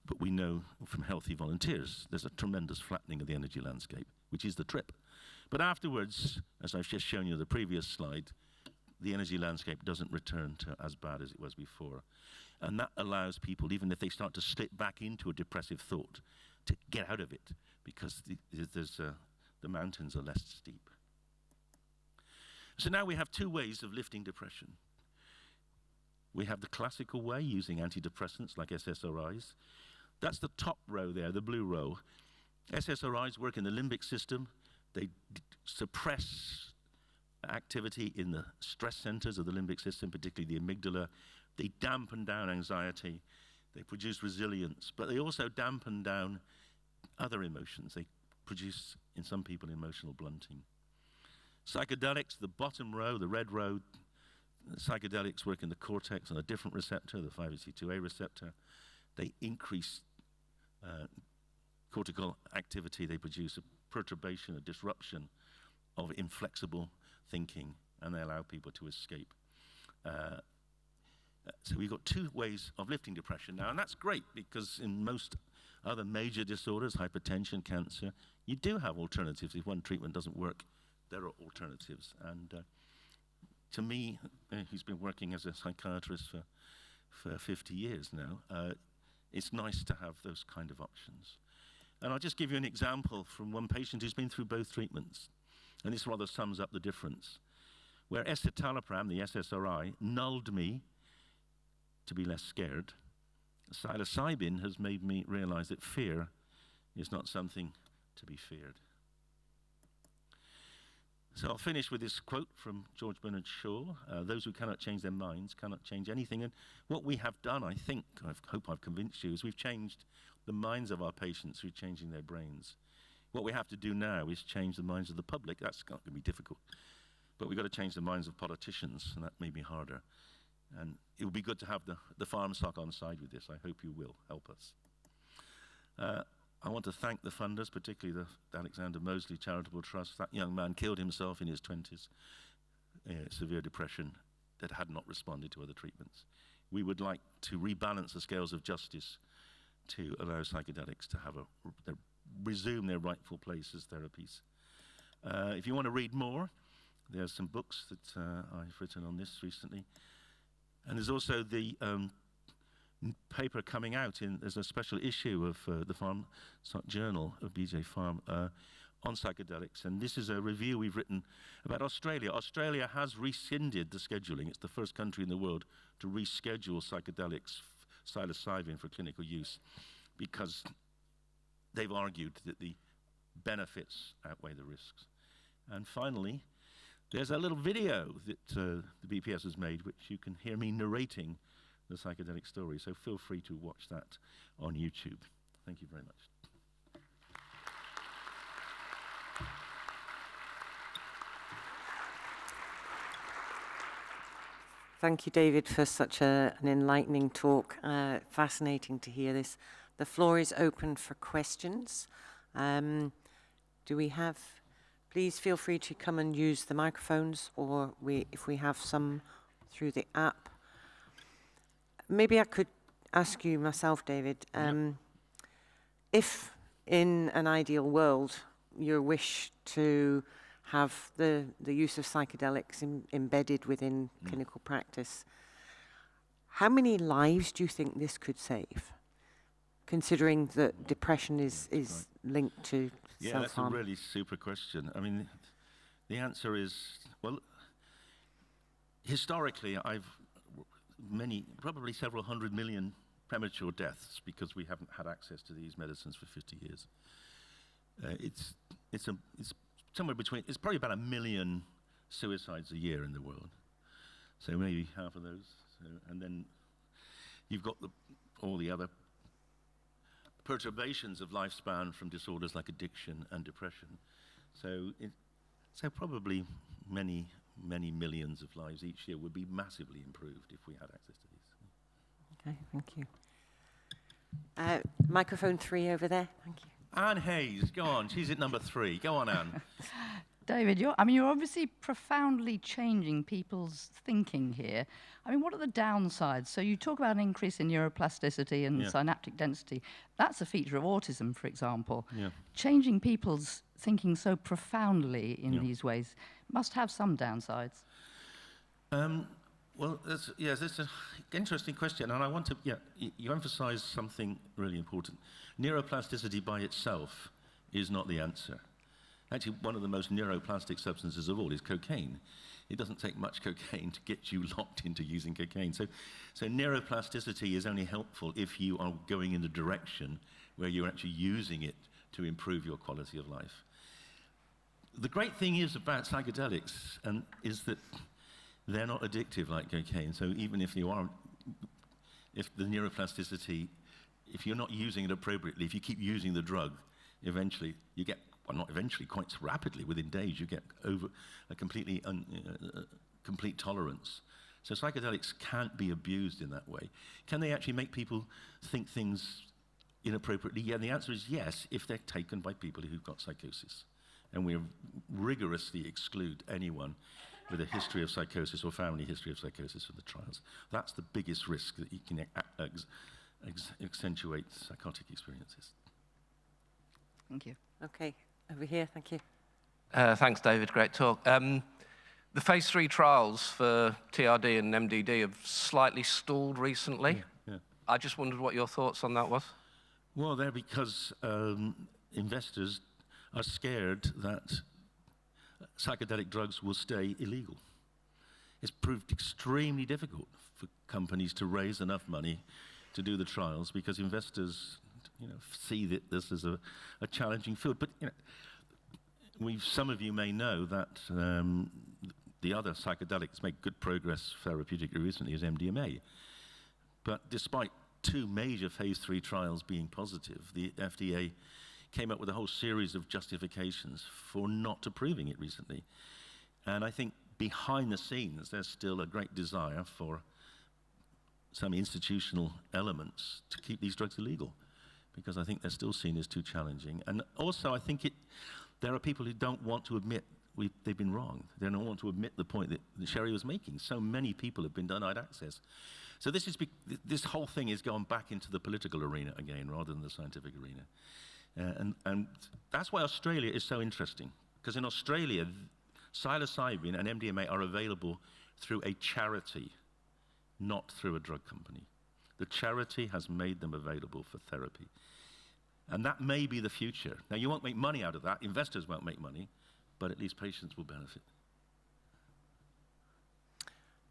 But we know from healthy volunteers there's a tremendous flattening of the energy landscape, which is the trip. But afterwards, as I've just shown you the previous slide, the energy landscape doesn't return to as bad as it was before. And that allows people, even if they start to slip back into a depressive thought, to get out of it, because the mountains are less steep. So now we have two ways of lifting depression. We have the classical way, using antidepressants like SSRIs. That's the top row there, the blue row. SSRIs work in the limbic system. They suppress activity in the stress centers of the limbic system, particularly the amygdala. They dampen down anxiety. They produce resilience, but they also dampen down other emotions. They produce, in some people, emotional blunting. Psychedelics, the bottom row, the red row, psychedelics work in the cortex on a different receptor, the 5-HT2A receptor. They increase cortical activity. They produce a perturbation, a disruption of inflexible thinking, and they allow people to escape. So we've got two ways of lifting depression now, and that's great, because in most other major disorders, hypertension, cancer, you do have alternatives. If one treatment doesn't work, there are alternatives. And to me, who's been working as a psychiatrist for 50 years now, it's nice to have those kind of options. And I'll just give you an example from one patient who's been through both treatments, and this rather sums up the difference. Where escitalopram, the SSRI, nulled me to be less scared, psilocybin has made me realize that fear is not something to be feared. So I'll finish with this quote from George Bernard Shaw: those who cannot change their minds cannot change anything. And what we have done, I think, I hope I've convinced you, is we've changed the minds of our patients through changing their brains. What we have to do now is change the minds of the public. That's not going to be difficult. But we've got to change the minds of politicians, and that may be harder. And it would be good to have the PharmSoc on side with this. I hope you will help us. I want to thank the funders, particularly the Alexander Mosley Charitable Trust. That young man killed himself in his 20s, severe depression, that had not responded to other treatments. We would like to rebalance the scales of justice to allow psychedelics to have resume their rightful place as therapies. If you want to read more, there's some books that I've written on this recently. And there's also the paper coming out, there's a special issue of the Pharm Journal of BJ Pharm on psychedelics. And this is a review we've written about Australia. Australia has rescinded the scheduling. It's the first country in the world to reschedule psychedelics, psilocybin, for clinical use, because they've argued that the benefits outweigh the risks. And finally, there's a little video that the BPS has made, which you can hear me narrating the psychedelic story. So feel free to watch that on YouTube. Thank you very much. Thank you, David, for such an enlightening talk. Fascinating to hear this. The floor is open for questions. Do we have... Please feel free to come and use the microphones, or if we have some through the app. Maybe I could ask you myself, David, if in an ideal world your wish to have the use of psychedelics embedded within clinical practice, how many lives do you think this could save, considering that depression is linked to yeah, self-harm? That's a really super question. I mean, the answer is, well, historically, probably several 100 million premature deaths because we haven't had access to these medicines for 50 years. It's somewhere between, it's probably about 1 million suicides a year in the world. So maybe half of those. And then you've got all the other perturbations of lifespan from disorders like addiction and depression. So probably many millions of lives each year would be massively improved if we had access to these. Okay, thank you. Microphone 3 over there. Thank you. Anne Hayes, go on. She's at number 3. Go on, Anne. David, you're obviously profoundly changing people's thinking here. I mean, what are the downsides? So you talk about an increase in neuroplasticity and synaptic density. That's a feature of autism, for example. Yeah. Changing people's thinking so profoundly in these ways must have some downsides. Well, that's an interesting question, and I want to, you emphasize something really important. Neuroplasticity by itself is not the answer. Actually, one of the most neuroplastic substances of all is cocaine. It doesn't take much cocaine to get you locked into using cocaine. So neuroplasticity is only helpful if you are going in the direction where you're actually using it to improve your quality of life. The great thing is about psychedelics is that they're not addictive like cocaine. So even if if the neuroplasticity, if you're not using it appropriately, if you keep using the drug, eventually you get, well, not eventually, quite rapidly, within days, you get over a complete tolerance. So psychedelics can't be abused in that way. Can they actually make people think things inappropriately? Yeah, and the answer is yes, if they're taken by people who've got psychosis. And we rigorously exclude anyone with a history of psychosis or family history of psychosis from the trials. That's the biggest risk, that you can accentuate psychotic experiences. Thank you. Okay, over here, thank you. Thanks, David, great talk. The phase 3 trials for TRD and MDD have slightly stalled recently. Yeah. I just wondered what your thoughts on that was. Well, they're because investors are scared that psychedelic drugs will stay illegal. It's proved extremely difficult for companies to raise enough money to do the trials because investors, see that this is a challenging field. But some of you may know that the other psychedelics make good progress therapeutically recently is MDMA. But despite 2 major phase 3 trials being positive, the FDA came up with a whole series of justifications for not approving it recently. And I think behind the scenes, there's still a great desire for some institutional elements to keep these drugs illegal. because I think they're still seen as too challenging. And also, I think there are people who don't want to admit they've been wrong. They don't want to admit the point that Sherry was making. So many people have been denied access. So this whole thing is going back into the political arena again, rather than the scientific arena. And that's why Australia is so interesting, because in Australia, psilocybin and MDMA are available through a charity, not through a drug company. The charity has made them available for therapy. And that may be the future. Now, you won't make money out of that. Investors won't make money, but at least patients will benefit.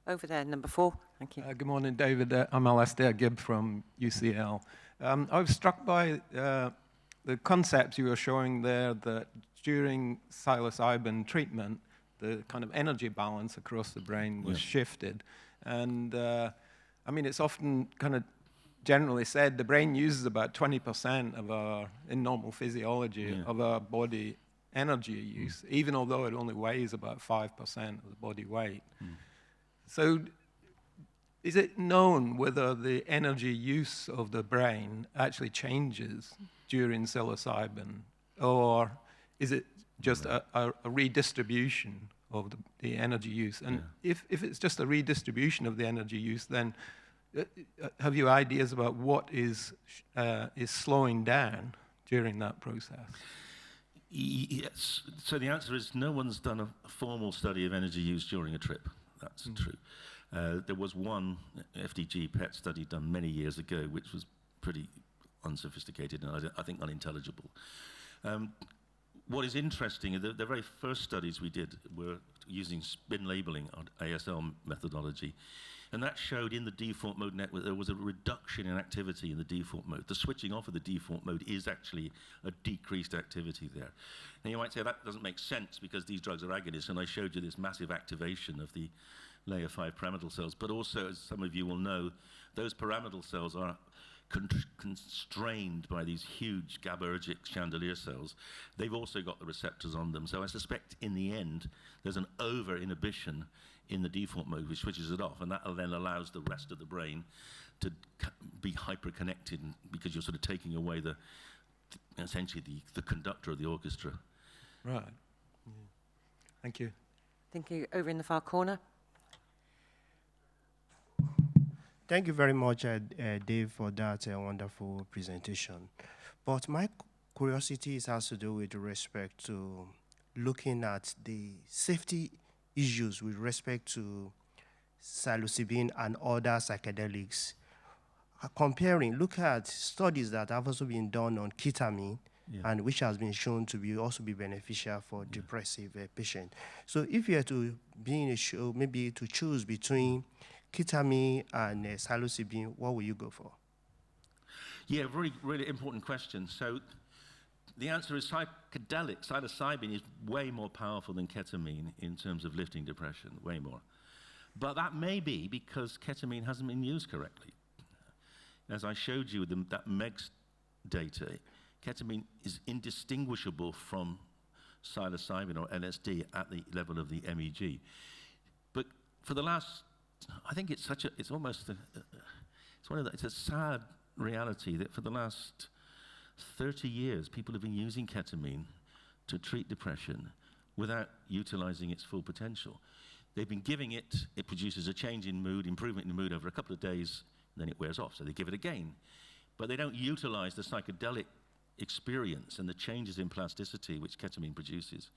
Over there, number 4. Thank you. Good morning, David. I'm Alastair Gibb from UCL. I was struck by the concepts you were showing there, that during psilocybin treatment, the kind of energy balance across the brain was shifted. And I mean, it's often kind of generally said the brain uses about 20% of our, in normal physiology, of our body energy use, even although it only weighs about 5% of the body weight. So is it known whether the energy use of the brain actually changes during psilocybin, or is it just a redistribution of the energy use? And if it's just a redistribution of the energy use, then have you ideas about what is slowing down during that process? Yes. So the answer is no one's done a formal study of energy use during a trip. That's true. There was one FDG PET study done many years ago, which was pretty unsophisticated and I think unintelligible. What is interesting is the very first studies we did were using spin labeling on ASL methodology. And that showed in the default mode network there was a reduction in activity in the default mode. The switching off of the default mode is actually a decreased activity there. Now you might say that doesn't make sense because these drugs are agonists, and I showed you this massive activation of the layer 5 pyramidal cells. But also, as some of you will know, those pyramidal cells are constrained by these huge GABAergic chandelier cells. They've also got the receptors on them. So I suspect in the end, there's an over-inhibition in the default mode, which switches it off, and that then allows the rest of the brain to be hyper-connected because you're sort of taking away essentially the conductor of the orchestra. Right. Thank you. Thank you. Over in the far corner. Thank you very much, Dave, for that wonderful presentation. But my curiosity has to do with respect to looking at the safety issues with respect to psilocybin and other psychedelics. Look at studies that have also been done on ketamine, and which has been shown to also be beneficial for depressive patients. So if you had to be in a show, maybe to choose between ketamine and psilocybin, what will you go for? Yeah, really, really important question. So the answer is psychedelic. Psilocybin is way more powerful than ketamine in terms of lifting depression, way more. But that may be because ketamine hasn't been used correctly. As I showed you that MEGS data, ketamine is indistinguishable from psilocybin or LSD at the level of the MEG. But for the last, I think it's a sad reality that for the last 30 years, people have been using ketamine to treat depression without utilizing its full potential. They've been giving it produces a change in mood, improvement in mood over a couple of days, and then it wears off, so they give it again. But they don't utilize the psychedelic experience and the changes in plasticity which ketamine produces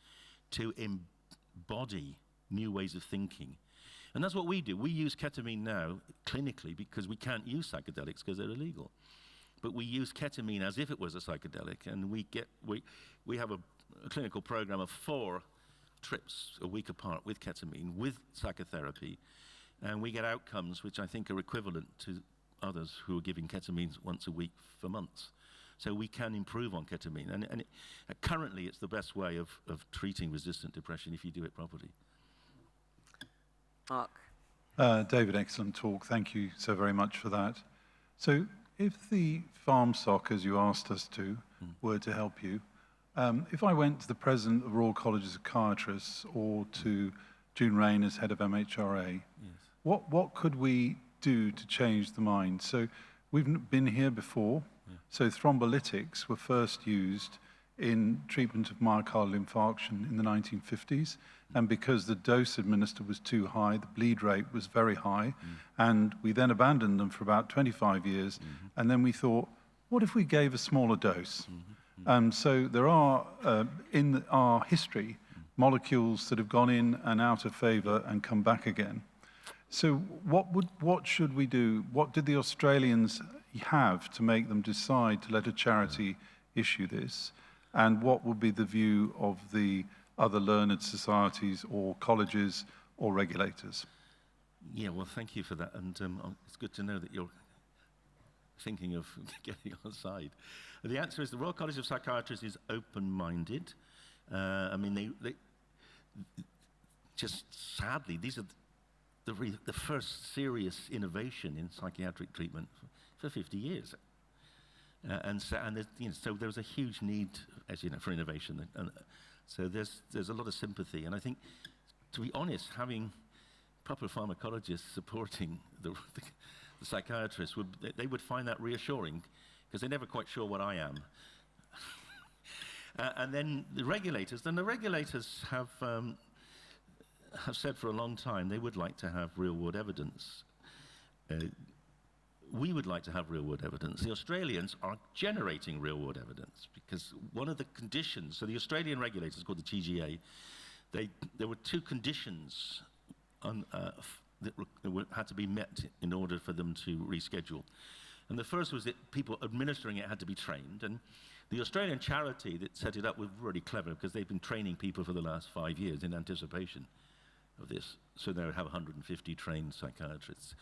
to embody new ways of thinking. And that's what we do. We use ketamine now clinically because we can't use psychedelics because they're illegal. But we use ketamine as if it was a psychedelic, and we have a clinical program of 4 trips a week apart with ketamine, with psychotherapy, and we get outcomes which I think are equivalent to others who are giving ketamine once a week for months. So we can improve on ketamine, and currently it's the best way of treating resistant depression if you do it properly. Mark. David, excellent talk. Thank you so very much for that. So if the PharmSoc, as you asked us to, were to help you, if I went to the president of the Royal College of Psychiatrists or to June Rain as head of MHRA, what could we do to change the mind? So we've been here before. So thrombolytics were first used in treatment of myocardial infarction in the 1950s, and because the dose administered was too high, the bleed rate was very high, and we then abandoned them for about 25 years, and then we thought, what if we gave a smaller dose? So there are, in our history, molecules that have gone in and out of favor and come back again. So what should we do? What did the Australians have to make them decide to let a charity issue this? And what would be the view of the other learned societies or colleges or regulators? Yeah, well, thank you for that. And it's good to know that you're thinking of getting on side. The answer is the Royal College of Psychiatrists is open-minded. I mean, they just sadly, these are the first serious innovation in psychiatric treatment for 50 years. So there's a huge need, as you know, for innovation. And so there's a lot of sympathy. And I think, to be honest, having proper pharmacologists supporting the psychiatrists, they would find that reassuring, because they're never quite sure what I am. And then the regulators have said for a long time they would like to have real-world evidence. We would like to have real-world evidence. The Australians are generating real-world evidence, because one of the conditions, so the Australian regulators, called the TGA, there were two conditions that had to be met in order for them to reschedule. And the first was that people administering it had to be trained. And the Australian charity that set it up was really clever, because they've been training people for the last 5 years in anticipation of this. So they would have 150 trained psychiatrists.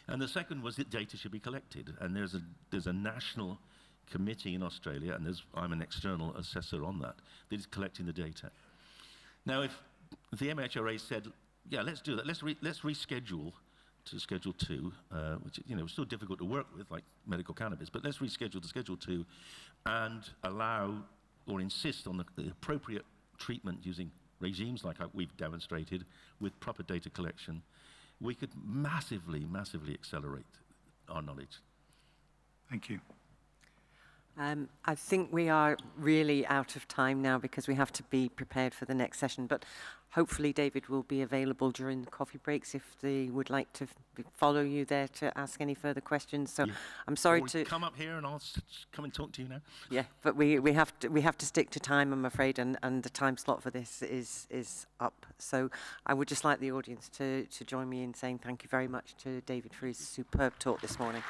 And the second was that data should be collected. And there's a national committee in Australia, and I'm an external assessor on that is collecting the data. Now, if the MHRA said, yeah, let's do that, let's reschedule to Schedule 2, which is still difficult to work with, like medical cannabis, but let's reschedule to Schedule 2 and allow or insist on the appropriate treatment using regimes like we've demonstrated with proper data collection, we could massively, massively accelerate our knowledge. Thank you. I think we are really out of time now, because we have to be prepared for the next session, but hopefully David will be available during the coffee breaks if they would like to follow you there to ask any further questions. So yeah. I'm sorry to come up here and I'll come and talk to you now. Yeah, but we have to stick to time, I'm afraid, and the time slot for this is up. So I would just like the audience to join me in saying thank you very much to David for his superb talk this morning.